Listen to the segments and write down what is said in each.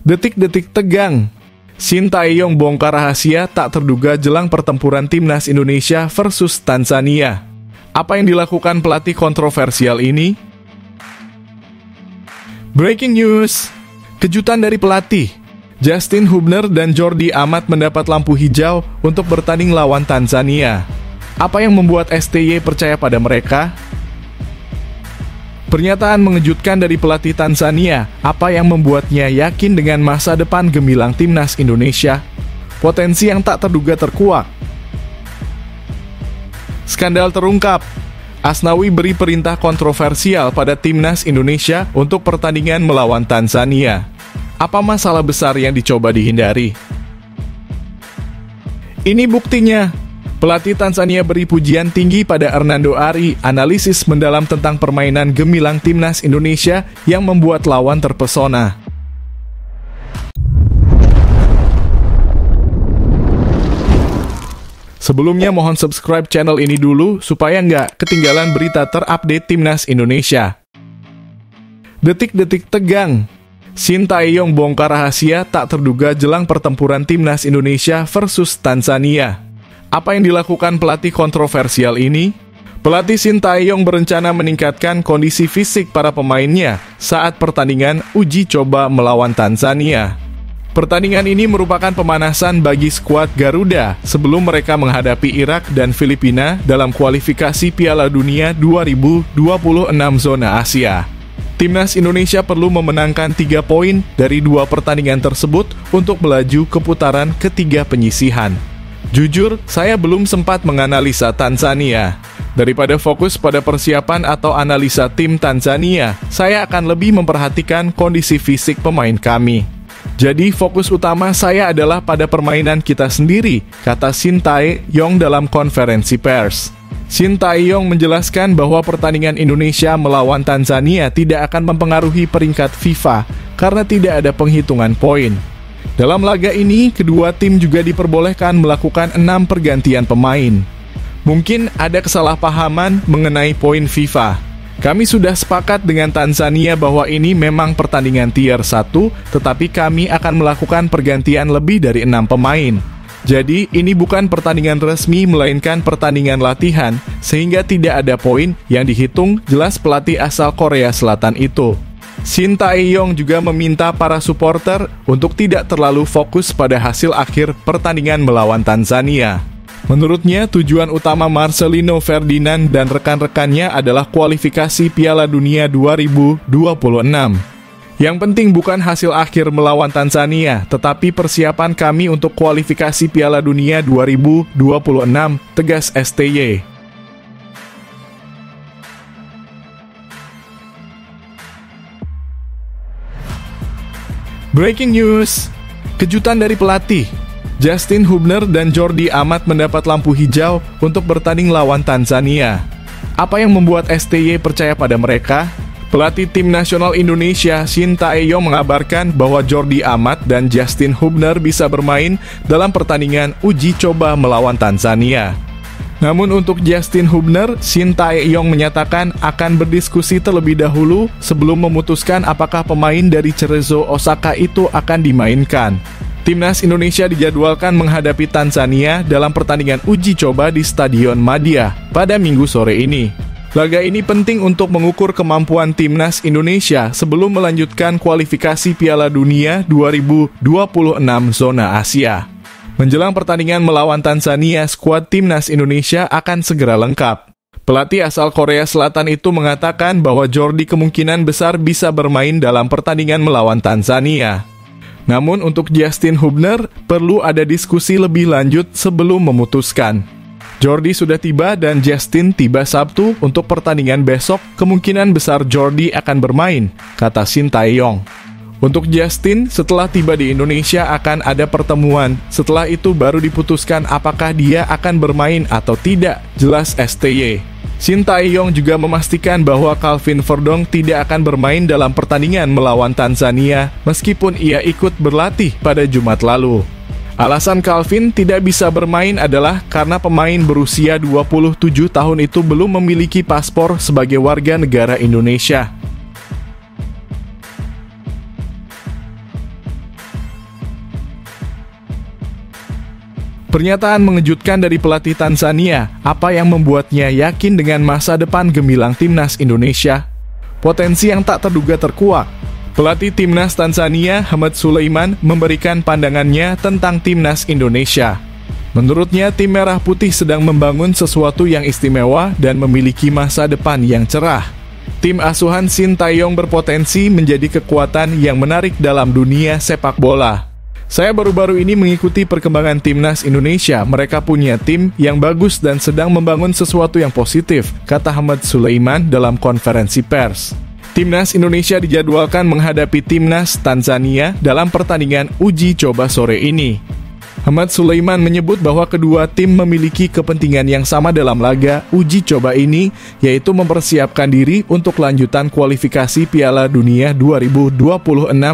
Detik-detik tegang. Shin Tae-yong bongkar rahasia tak terduga jelang pertempuran timnas Indonesia versus Tanzania. Apa yang dilakukan pelatih kontroversial ini? Breaking news. Kejutan dari pelatih. Justin Hubner dan Jordi Amat mendapat lampu hijau untuk bertanding lawan Tanzania. Apa yang membuat STY percaya pada mereka? Pernyataan mengejutkan dari pelatih Tanzania, apa yang membuatnya yakin dengan masa depan gemilang timnas Indonesia? Potensi yang tak terduga terkuak. Skandal terungkap. Asnawi beri perintah kontroversial pada timnas Indonesia untuk pertandingan melawan Tanzania. Apa masalah besar yang dicoba dihindari? Ini buktinya. Pelatih Tanzania beri pujian tinggi pada Hernando Ari, analisis mendalam tentang permainan gemilang timnas Indonesia yang membuat lawan terpesona. Sebelumnya mohon subscribe channel ini dulu supaya nggak ketinggalan berita terupdate timnas Indonesia. Detik-detik tegang. Shin Tae-yong bongkar rahasia tak terduga jelang pertempuran timnas Indonesia versus Tanzania. Apa yang dilakukan pelatih kontroversial ini? Pelatih Shin Tae-yong berencana meningkatkan kondisi fisik para pemainnya saat pertandingan uji coba melawan Tanzania. Pertandingan ini merupakan pemanasan bagi skuad Garuda sebelum mereka menghadapi Irak dan Filipina dalam kualifikasi Piala Dunia 2026 zona Asia. Timnas Indonesia perlu memenangkan 3 poin dari 2 pertandingan tersebut untuk melaju ke putaran ketiga penyisihan. Jujur, saya belum sempat menganalisa Tanzania. Daripada fokus pada persiapan atau analisa tim Tanzania, saya akan lebih memperhatikan kondisi fisik pemain kami. Jadi fokus utama saya adalah pada permainan kita sendiri, kata Shin Tae-yong dalam konferensi pers. Shin Tae-yong menjelaskan bahwa pertandingan Indonesia melawan Tanzania tidak akan mempengaruhi peringkat FIFA karena tidak ada penghitungan poin. Dalam laga ini, kedua tim juga diperbolehkan melakukan 6 pergantian pemain. Mungkin ada kesalahpahaman mengenai poin FIFA. Kami sudah sepakat dengan Tanzania bahwa ini memang pertandingan tier 1, tetapi kami akan melakukan pergantian lebih dari 6 pemain. Jadi, ini bukan pertandingan resmi melainkan pertandingan latihan, sehingga tidak ada poin yang dihitung, jelas pelatih asal Korea Selatan itu. Shin Tae-yong juga meminta para supporter untuk tidak terlalu fokus pada hasil akhir pertandingan melawan Tanzania. Menurutnya, tujuan utama Marcelino Ferdinand dan rekan-rekannya adalah kualifikasi Piala Dunia 2026. Yang penting bukan hasil akhir melawan Tanzania, tetapi persiapan kami untuk kualifikasi Piala Dunia 2026, tegas STY. Breaking news. Kejutan dari pelatih. Justin Hubner dan Jordi Amat mendapat lampu hijau untuk bertanding lawan Tanzania. Apa yang membuat STY percaya pada mereka? Pelatih tim nasional Indonesia Shin Tae-yong mengabarkan bahwa Jordi Amat dan Justin Hubner bisa bermain dalam pertandingan uji coba melawan Tanzania. Namun untuk Justin Hubner, Shin Tae-yong menyatakan akan berdiskusi terlebih dahulu sebelum memutuskan apakah pemain dari Cerezo Osaka itu akan dimainkan. Timnas Indonesia dijadwalkan menghadapi Tanzania dalam pertandingan uji coba di Stadion Madia pada Minggu sore ini. Laga ini penting untuk mengukur kemampuan Timnas Indonesia sebelum melanjutkan kualifikasi Piala Dunia 2026 zona Asia. Menjelang pertandingan melawan Tanzania, skuad Timnas Indonesia akan segera lengkap. Pelatih asal Korea Selatan itu mengatakan bahwa Jordi kemungkinan besar bisa bermain dalam pertandingan melawan Tanzania. Namun untuk Justin Hubner, perlu ada diskusi lebih lanjut sebelum memutuskan. Jordi sudah tiba dan Justin tiba Sabtu untuk pertandingan besok, kemungkinan besar Jordi akan bermain, kata Shin Tae-yong. Untuk Justin, setelah tiba di Indonesia akan ada pertemuan. Setelah itu baru diputuskan apakah dia akan bermain atau tidak, jelas STY. Shin Tae-yong juga memastikan bahwa Calvin Verdong tidak akan bermain dalam pertandingan melawan Tanzania, meskipun ia ikut berlatih pada Jumat lalu. Alasan Calvin tidak bisa bermain adalah karena pemain berusia 27 tahun itu belum memiliki paspor sebagai warga negara Indonesia. Pernyataan mengejutkan dari pelatih Tanzania, apa yang membuatnya yakin dengan masa depan gemilang timnas Indonesia? Potensi yang tak terduga terkuak. Pelatih timnas Tanzania, Ahmad Sulaiman, memberikan pandangannya tentang timnas Indonesia. Menurutnya, tim Merah Putih sedang membangun sesuatu yang istimewa dan memiliki masa depan yang cerah. Tim asuhan Sintayong berpotensi menjadi kekuatan yang menarik dalam dunia sepak bola. Saya baru-baru ini mengikuti perkembangan timnas Indonesia. Mereka punya tim yang bagus dan sedang membangun sesuatu yang positif, kata Ahmad Sulaiman dalam konferensi pers. Timnas Indonesia dijadwalkan menghadapi timnas Tanzania dalam pertandingan uji coba sore ini. Ahmad Sulaiman menyebut bahwa kedua tim memiliki kepentingan yang sama dalam laga uji coba ini, yaitu mempersiapkan diri untuk lanjutan kualifikasi Piala Dunia 2026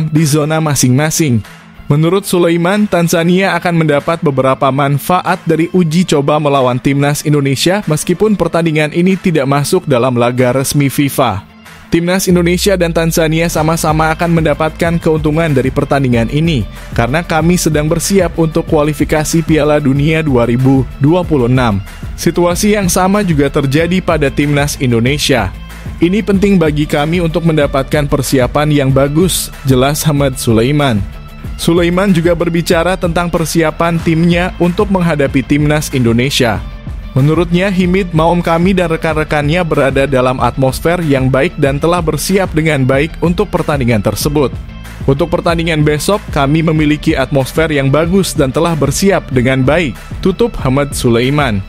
di zona masing-masing. Menurut Sulaiman, Tanzania akan mendapat beberapa manfaat dari uji coba melawan timnas Indonesia meskipun pertandingan ini tidak masuk dalam laga resmi FIFA. Timnas Indonesia dan Tanzania sama-sama akan mendapatkan keuntungan dari pertandingan ini karena kami sedang bersiap untuk kualifikasi Piala Dunia 2026. Situasi yang sama juga terjadi pada timnas Indonesia. Ini penting bagi kami untuk mendapatkan persiapan yang bagus, jelas Ahmad Sulaiman. Sulaiman juga berbicara tentang persiapan timnya untuk menghadapi timnas Indonesia. Menurutnya, Himid, Maom kami dan rekan-rekannya berada dalam atmosfer yang baik dan telah bersiap dengan baik untuk pertandingan tersebut. Untuk pertandingan besok, kami memiliki atmosfer yang bagus dan telah bersiap dengan baik, tutup Ahmad Sulaiman.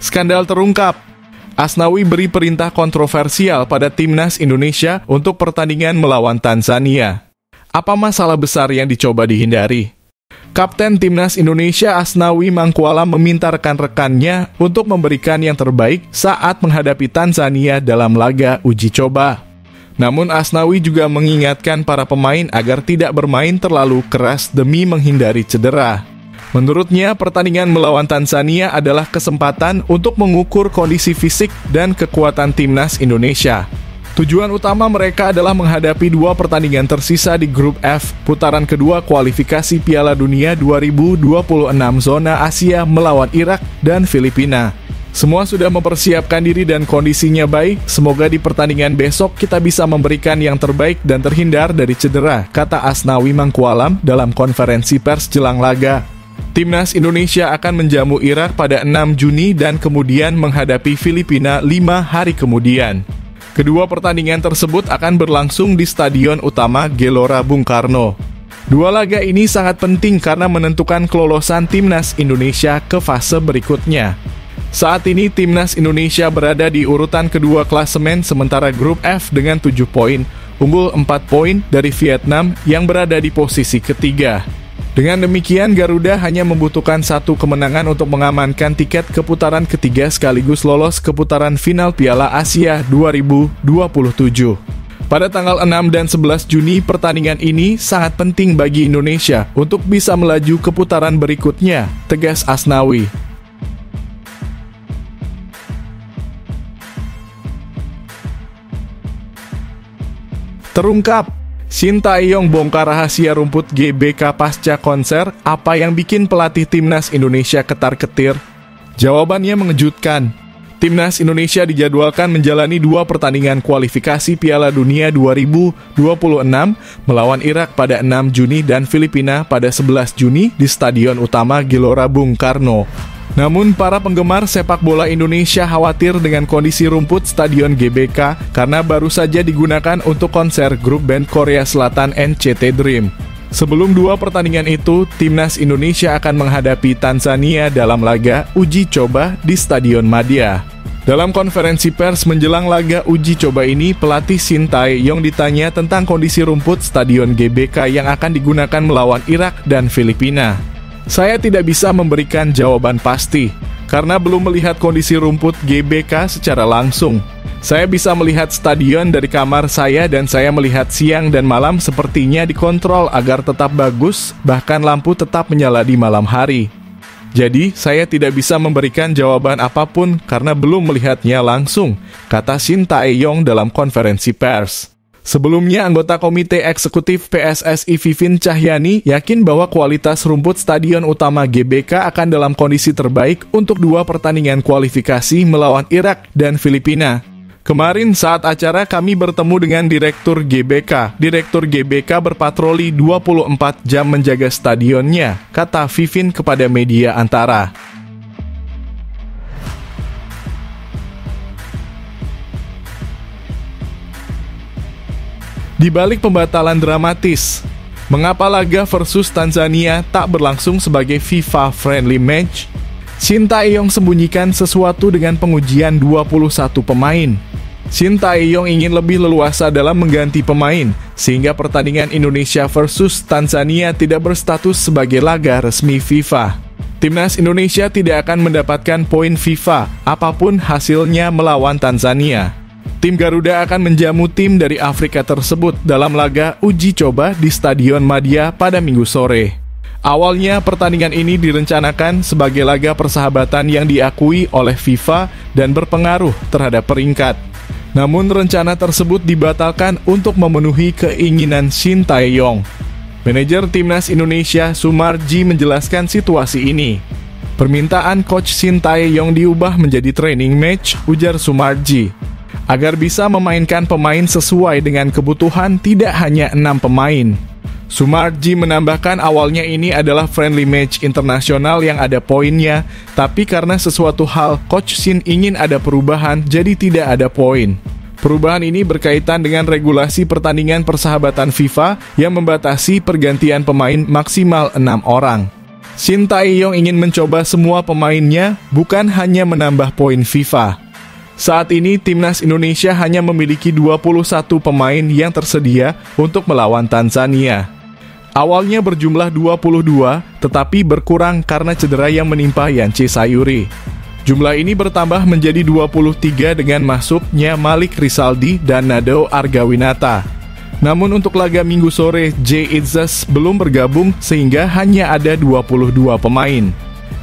Skandal terungkap. Asnawi beri perintah kontroversial pada timnas Indonesia untuk pertandingan melawan Tanzania. Apa masalah besar yang dicoba dihindari? Kapten timnas Indonesia Asnawi Mangkualam meminta rekan-rekannya untuk memberikan yang terbaik saat menghadapi Tanzania dalam laga uji coba. Namun Asnawi juga mengingatkan para pemain agar tidak bermain terlalu keras demi menghindari cedera. Menurutnya, pertandingan melawan Tanzania adalah kesempatan untuk mengukur kondisi fisik dan kekuatan timnas Indonesia. Tujuan utama mereka adalah menghadapi dua pertandingan tersisa di grup F, putaran kedua kualifikasi Piala Dunia 2026 zona Asia melawan Irak dan Filipina. Semua sudah mempersiapkan diri dan kondisinya baik, semoga di pertandingan besok kita bisa memberikan yang terbaik dan terhindar dari cedera, kata Asnawi Mangkualam dalam konferensi pers jelang laga. Timnas Indonesia akan menjamu Irak pada 6 Juni dan kemudian menghadapi Filipina 5 hari kemudian. Kedua pertandingan tersebut akan berlangsung di Stadion Utama Gelora Bung Karno. Dua laga ini sangat penting karena menentukan kelolosan timnas Indonesia ke fase berikutnya. Saat ini timnas Indonesia berada di urutan kedua klasemen sementara grup F dengan 7 poin, unggul 4 poin dari Vietnam yang berada di posisi ketiga. Dengan demikian, Garuda hanya membutuhkan satu kemenangan untuk mengamankan tiket ke putaran ketiga sekaligus lolos ke putaran final Piala Asia 2027. Pada tanggal 6 dan 11 Juni, pertandingan ini sangat penting bagi Indonesia untuk bisa melaju ke putaran berikutnya, tegas Asnawi. Terungkap, Sintayong bongkar rahasia rumput GBK pasca konser, apa yang bikin pelatih timnas Indonesia ketar-ketir? Jawabannya mengejutkan. Timnas Indonesia dijadwalkan menjalani dua pertandingan kualifikasi Piala Dunia 2026 melawan Irak pada 6 Juni dan Filipina pada 11 Juni di Stadion Utama Gelora Bung Karno. Namun, para penggemar sepak bola Indonesia khawatir dengan kondisi rumput Stadion GBK karena baru saja digunakan untuk konser grup band Korea Selatan NCT Dream. Sebelum dua pertandingan itu, timnas Indonesia akan menghadapi Tanzania dalam laga uji coba di Stadion Madia. Dalam konferensi pers menjelang laga uji coba ini, pelatih Sintayong ditanya tentang kondisi rumput Stadion GBK yang akan digunakan melawan Irak dan Filipina. Saya tidak bisa memberikan jawaban pasti, karena belum melihat kondisi rumput GBK secara langsung. Saya bisa melihat stadion dari kamar saya dan saya melihat siang dan malam sepertinya dikontrol agar tetap bagus, bahkan lampu tetap menyala di malam hari. Jadi, saya tidak bisa memberikan jawaban apapun karena belum melihatnya langsung, kata Sintayong dalam konferensi pers. Sebelumnya, anggota Komite Eksekutif PSSI Vivin Cahyani yakin bahwa kualitas rumput Stadion Utama GBK akan dalam kondisi terbaik untuk 2 pertandingan kualifikasi melawan Irak dan Filipina. Kemarin saat acara kami bertemu dengan Direktur GBK. Direktur GBK berpatroli 24 jam menjaga stadionnya, kata Vivin kepada media Antara. Di balik pembatalan dramatis, mengapa laga versus Tanzania tak berlangsung sebagai FIFA friendly match? Shin Tae-yong sembunyikan sesuatu dengan pengujian 21 pemain. Shin Tae-yong ingin lebih leluasa dalam mengganti pemain, sehingga pertandingan Indonesia versus Tanzania tidak berstatus sebagai laga resmi FIFA. Timnas Indonesia tidak akan mendapatkan poin FIFA apapun hasilnya melawan Tanzania. Tim Garuda akan menjamu tim dari Afrika tersebut dalam laga uji coba di Stadion Madia pada Minggu sore. Awalnya, pertandingan ini direncanakan sebagai laga persahabatan yang diakui oleh FIFA dan berpengaruh terhadap peringkat. Namun, rencana tersebut dibatalkan untuk memenuhi keinginan Shin Tae-yong. Manajer Timnas Indonesia Sumarji menjelaskan situasi ini. Permintaan Coach Shin Tae-yong diubah menjadi training match, ujar Sumarji, agar bisa memainkan pemain sesuai dengan kebutuhan tidak hanya 6 pemain. Sumarji menambahkan awalnya ini adalah friendly match internasional yang ada poinnya, tapi karena sesuatu hal Coach Shin ingin ada perubahan, jadi tidak ada poin. Perubahan ini berkaitan dengan regulasi pertandingan persahabatan FIFA yang membatasi pergantian pemain maksimal 6 orang. Shin Tae-yong ingin mencoba semua pemainnya, bukan hanya menambah poin FIFA. Saat ini, Timnas Indonesia hanya memiliki 21 pemain yang tersedia untuk melawan Tanzania. Awalnya berjumlah 22, tetapi berkurang karena cedera yang menimpa Yance Sayuri. Jumlah ini bertambah menjadi 23 dengan masuknya Malik Rizaldi dan Nadeo Argawinata. Namun untuk laga Minggu sore, Jay Itzes belum bergabung sehingga hanya ada 22 pemain.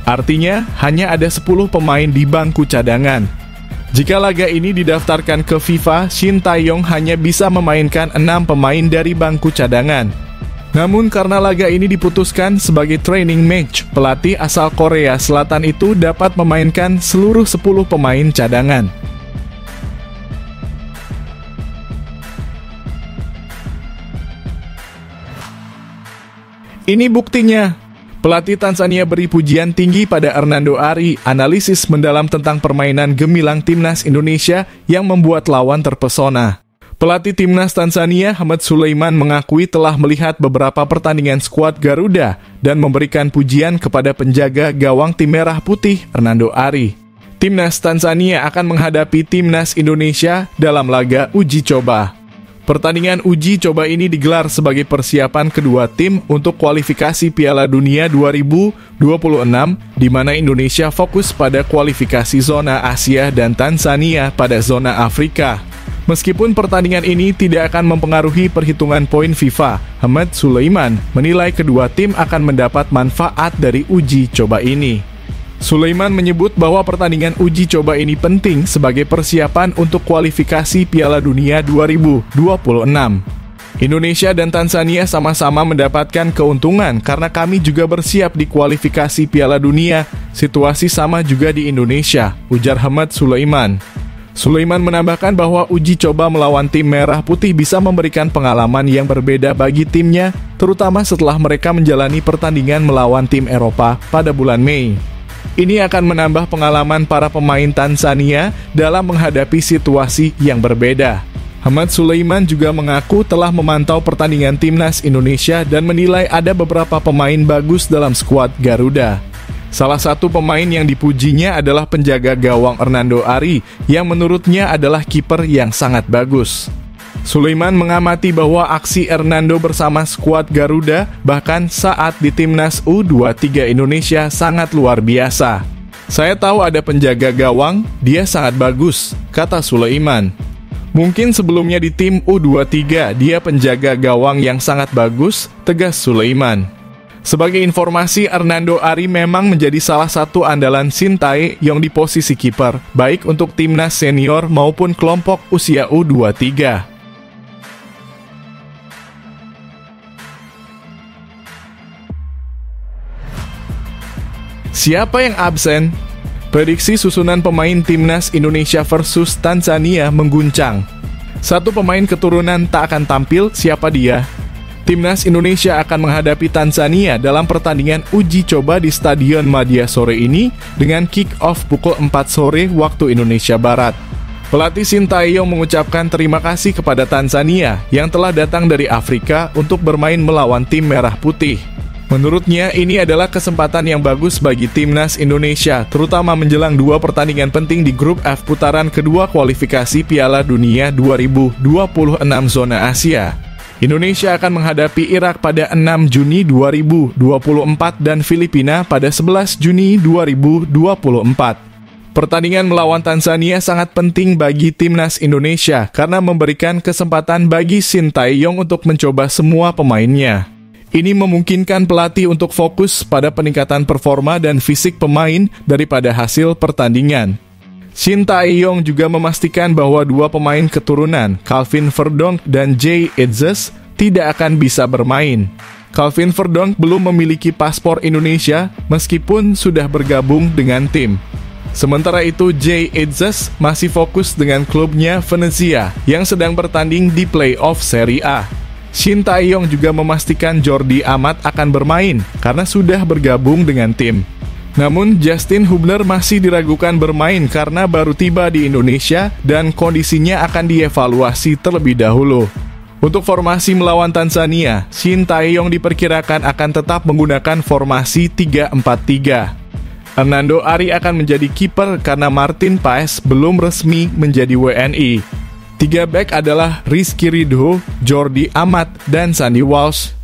Artinya, hanya ada 10 pemain di bangku cadangan. Jika laga ini didaftarkan ke FIFA, Shin Tae-yong hanya bisa memainkan 6 pemain dari bangku cadangan. Namun karena laga ini diputuskan sebagai training match, pelatih asal Korea Selatan itu dapat memainkan seluruh 10 pemain cadangan. Ini buktinya. Pelatih Tanzania beri pujian tinggi pada Hernando Ari, analisis mendalam tentang permainan gemilang Timnas Indonesia yang membuat lawan terpesona. Pelatih Timnas Tanzania, Ahmad Sulaiman, mengakui telah melihat beberapa pertandingan skuad Garuda dan memberikan pujian kepada penjaga gawang tim merah putih, Hernando Ari. Timnas Tanzania akan menghadapi Timnas Indonesia dalam laga uji coba. Pertandingan uji coba ini digelar sebagai persiapan kedua tim untuk kualifikasi Piala Dunia 2026, di mana Indonesia fokus pada kualifikasi zona Asia dan Tanzania pada zona Afrika. Meskipun pertandingan ini tidak akan mempengaruhi perhitungan poin FIFA, Ahmad Sulaiman menilai kedua tim akan mendapat manfaat dari uji coba ini. Sulaiman menyebut bahwa pertandingan uji coba ini penting sebagai persiapan untuk kualifikasi Piala Dunia 2026. Indonesia dan Tanzania sama-sama mendapatkan keuntungan karena kami juga bersiap di kualifikasi Piala Dunia. Situasi sama juga di Indonesia, ujar Ahmad Sulaiman. Sulaiman menambahkan bahwa uji coba melawan tim merah putih bisa memberikan pengalaman yang berbeda bagi timnya, terutama setelah mereka menjalani pertandingan melawan tim Eropa pada bulan Mei. Ini akan menambah pengalaman para pemain Tanzania dalam menghadapi situasi yang berbeda. Ahmad Sulaiman juga mengaku telah memantau pertandingan Timnas Indonesia dan menilai ada beberapa pemain bagus dalam skuad Garuda. Salah satu pemain yang dipujinya adalah penjaga gawang Hernando Ari, yang menurutnya adalah kiper yang sangat bagus. Sulaiman mengamati bahwa aksi Hernando bersama skuad Garuda bahkan saat di Timnas U23 Indonesia sangat luar biasa. Saya tahu ada penjaga gawang, dia sangat bagus, kata Sulaiman. Mungkin sebelumnya di tim U23 dia penjaga gawang yang sangat bagus, tegas Sulaiman. Sebagai informasi, Hernando Ari memang menjadi salah satu andalan Shin Tae-yong di posisi kiper, baik untuk timnas senior maupun kelompok usia U23. Siapa yang absen? Prediksi susunan pemain Timnas Indonesia versus Tanzania mengguncang. Satu pemain keturunan tak akan tampil, siapa dia? Timnas Indonesia akan menghadapi Tanzania dalam pertandingan uji coba di Stadion Madia sore ini dengan kick-off pukul 4 sore waktu Indonesia Barat. Pelatih Sintayong mengucapkan terima kasih kepada Tanzania yang telah datang dari Afrika untuk bermain melawan tim Merah Putih. Menurutnya, ini adalah kesempatan yang bagus bagi Timnas Indonesia, terutama menjelang dua pertandingan penting di grup F putaran kedua kualifikasi Piala Dunia 2026 zona Asia. Indonesia akan menghadapi Irak pada 6 Juni 2024 dan Filipina pada 11 Juni 2024. Pertandingan melawan Tanzania sangat penting bagi Timnas Indonesia karena memberikan kesempatan bagi Sintayong untuk mencoba semua pemainnya. Ini memungkinkan pelatih untuk fokus pada peningkatan performa dan fisik pemain daripada hasil pertandingan. Sintayong juga memastikan bahwa dua pemain keturunan, Calvin Verdonk dan Jay Etzes, tidak akan bisa bermain. Calvin Verdonk belum memiliki paspor Indonesia meskipun sudah bergabung dengan tim. Sementara itu, Jay Etzes masih fokus dengan klubnya Venezia yang sedang bertanding di playoff Serie A. Sintayong juga memastikan Jordi Amat akan bermain karena sudah bergabung dengan tim. Namun, Justin Hubner masih diragukan bermain karena baru tiba di Indonesia dan kondisinya akan dievaluasi terlebih dahulu. Untuk formasi melawan Tanzania, Sintayong diperkirakan akan tetap menggunakan formasi 3-4-3. Hernando Ari akan menjadi kiper karena Martin Paes belum resmi menjadi WNI. 3 bek adalah Rizky Ridho, Jordi Amat, dan Sandy Walsh.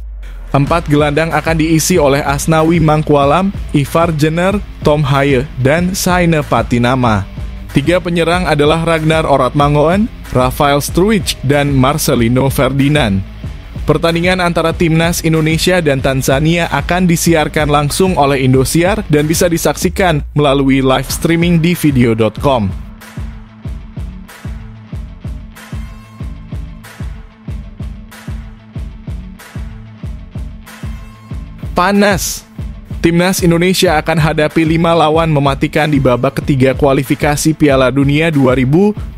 4 gelandang akan diisi oleh Asnawi Mangkualam, Ivar Jenner, Tom Haye, dan Saine Patinama. 3 penyerang adalah Ragnar Oratmangoen, Rafael Struwich, dan Marcelino Ferdinand. Pertandingan antara Timnas Indonesia dan Tanzania akan disiarkan langsung oleh Indosiar dan bisa disaksikan melalui live streaming di video.com. Panas. Timnas Indonesia akan hadapi 5 lawan mematikan di babak ketiga kualifikasi Piala Dunia 2026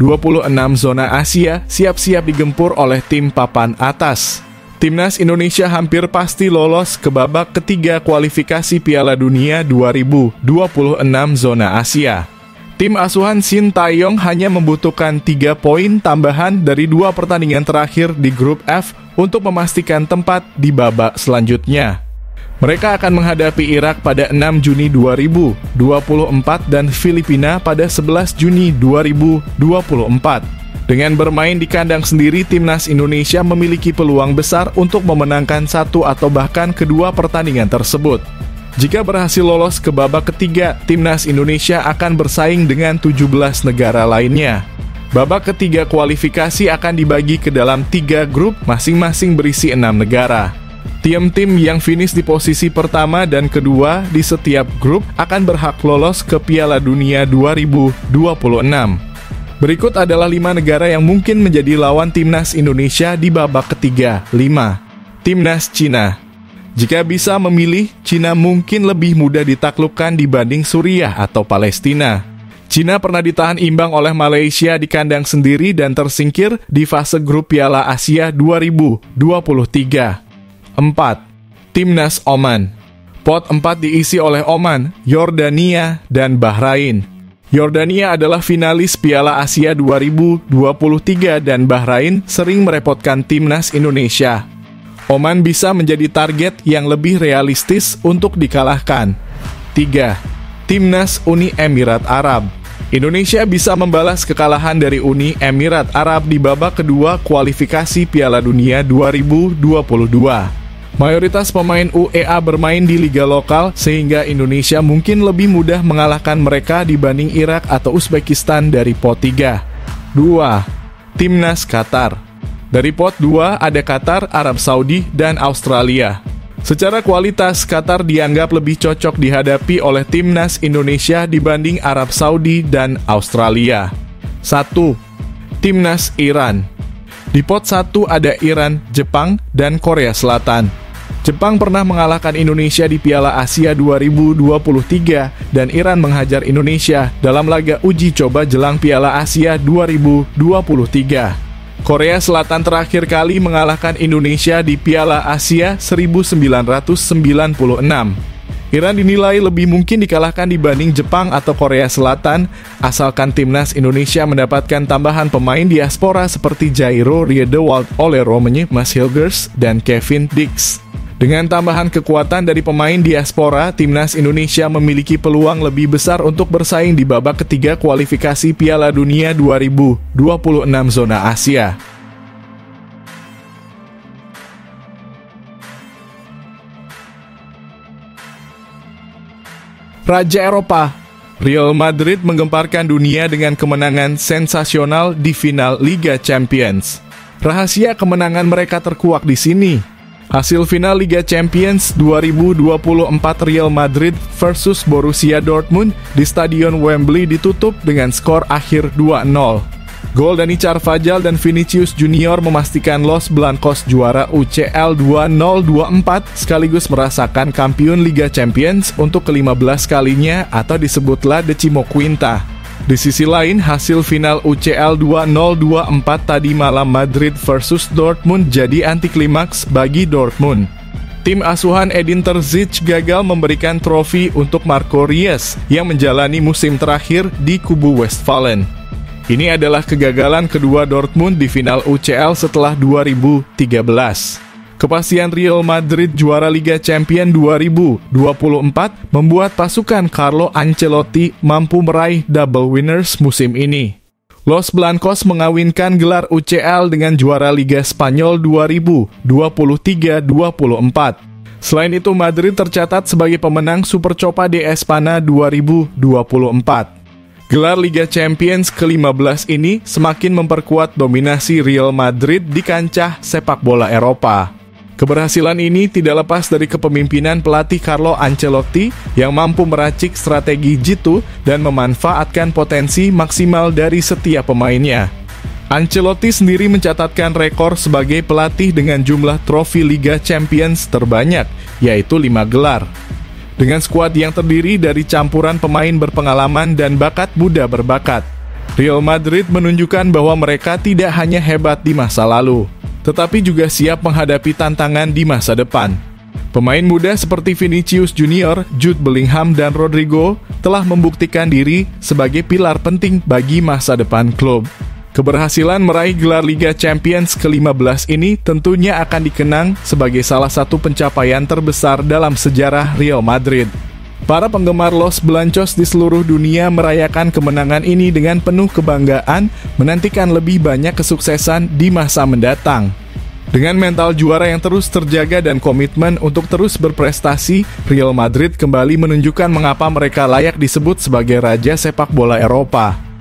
zona Asia, siap-siap digempur oleh tim papan atas. Timnas Indonesia hampir pasti lolos ke babak ketiga kualifikasi Piala Dunia 2026 zona Asia. Tim asuhan Sintayong hanya membutuhkan 3 poin tambahan dari 2 pertandingan terakhir di grup F untuk memastikan tempat di babak selanjutnya. Mereka akan menghadapi Irak pada 6 Juni 2024 dan Filipina pada 11 Juni 2024. Dengan bermain di kandang sendiri, Timnas Indonesia memiliki peluang besar untuk memenangkan satu atau bahkan kedua pertandingan tersebut. Jika berhasil lolos ke babak ketiga, Timnas Indonesia akan bersaing dengan 17 negara lainnya. Babak ketiga kualifikasi akan dibagi ke dalam 3 grup, masing-masing berisi 6 negara. Tim-tim yang finish di posisi pertama dan kedua di setiap grup akan berhak lolos ke Piala Dunia 2026. Berikut adalah 5 negara yang mungkin menjadi lawan Timnas Indonesia di babak ketiga. 5. Timnas Cina. Jika bisa memilih, Cina mungkin lebih mudah ditaklukkan dibanding Suriah atau Palestina. Cina pernah ditahan imbang oleh Malaysia di kandang sendiri dan tersingkir di fase grup Piala Asia 2023. 4. Timnas Oman. Pot 4 diisi oleh Oman, Yordania, dan Bahrain. Yordania adalah finalis Piala Asia 2023 dan Bahrain sering merepotkan Timnas Indonesia. Oman bisa menjadi target yang lebih realistis untuk dikalahkan. 3. Timnas Uni Emirat Arab. Indonesia bisa membalas kekalahan dari Uni Emirat Arab di babak kedua kualifikasi Piala Dunia 2022. Mayoritas pemain UEA bermain di liga lokal sehingga Indonesia mungkin lebih mudah mengalahkan mereka dibanding Irak atau Uzbekistan dari pot 3. 2. Timnas Qatar. Dari pot 2 ada Qatar, Arab Saudi, dan Australia. Secara kualitas, Qatar dianggap lebih cocok dihadapi oleh Timnas Indonesia dibanding Arab Saudi dan Australia. 1. Timnas Iran. Di pot 1 ada Iran, Jepang, dan Korea Selatan. Jepang pernah mengalahkan Indonesia di Piala Asia 2023 dan Iran menghajar Indonesia dalam laga uji coba jelang Piala Asia 2023. Korea Selatan terakhir kali mengalahkan Indonesia di Piala Asia 1996. Iran dinilai lebih mungkin dikalahkan dibanding Jepang atau Korea Selatan, asalkan timnas Indonesia mendapatkan tambahan pemain diaspora seperti Jairo Riedewald, Oleromenye, Mas Hilgers, dan Kevin Dix. Dengan tambahan kekuatan dari pemain diaspora, timnas Indonesia memiliki peluang lebih besar untuk bersaing di babak ketiga kualifikasi Piala Dunia 2026 zona Asia. Raja Eropa, Real Madrid menggemparkan dunia dengan kemenangan sensasional di final Liga Champions. Rahasia kemenangan mereka terkuak di sini. Hasil final Liga Champions 2024 Real Madrid versus Borussia Dortmund di Stadion Wembley ditutup dengan skor akhir 2-0. Gol Dani Carvajal dan Vinicius Junior memastikan Los Blancos juara UCL 2024 sekaligus merasakan kampiun Liga Champions untuk ke-15 kalinya atau disebutlah Decimoquinta. Di sisi lain, hasil final UCL 2024 tadi malam Madrid versus Dortmund jadi antiklimaks bagi Dortmund. Tim asuhan Edin Terzic gagal memberikan trofi untuk Marco Reus yang menjalani musim terakhir di kubu Westfalen. Ini adalah kegagalan kedua Dortmund di final UCL setelah 2013. Kepastian Real Madrid juara Liga Champions 2024 membuat pasukan Carlo Ancelotti mampu meraih double winners musim ini. Los Blancos mengawinkan gelar UCL dengan juara Liga Spanyol 2023-24. Selain itu, Madrid tercatat sebagai pemenang Supercopa de Espanya 2024. Gelar Liga Champions ke-15 ini semakin memperkuat dominasi Real Madrid di kancah sepak bola Eropa. Keberhasilan ini tidak lepas dari kepemimpinan pelatih Carlo Ancelotti yang mampu meracik strategi jitu dan memanfaatkan potensi maksimal dari setiap pemainnya. Ancelotti sendiri mencatatkan rekor sebagai pelatih dengan jumlah trofi Liga Champions terbanyak, yaitu 5 gelar. Dengan skuad yang terdiri dari campuran pemain berpengalaman dan bakat muda berbakat, Real Madrid menunjukkan bahwa mereka tidak hanya hebat di masa lalu, tetapi juga siap menghadapi tantangan di masa depan. Pemain muda seperti Vinicius Junior, Jude Bellingham, dan Rodrigo telah membuktikan diri sebagai pilar penting bagi masa depan klub. Keberhasilan meraih gelar Liga Champions ke-15 ini tentunya akan dikenang sebagai salah satu pencapaian terbesar dalam sejarah Real Madrid. Para penggemar Los Blancos di seluruh dunia merayakan kemenangan ini dengan penuh kebanggaan, menantikan lebih banyak kesuksesan di masa mendatang. Dengan mental juara yang terus terjaga dan komitmen untuk terus berprestasi, Real Madrid kembali menunjukkan mengapa mereka layak disebut sebagai raja sepak bola Eropa.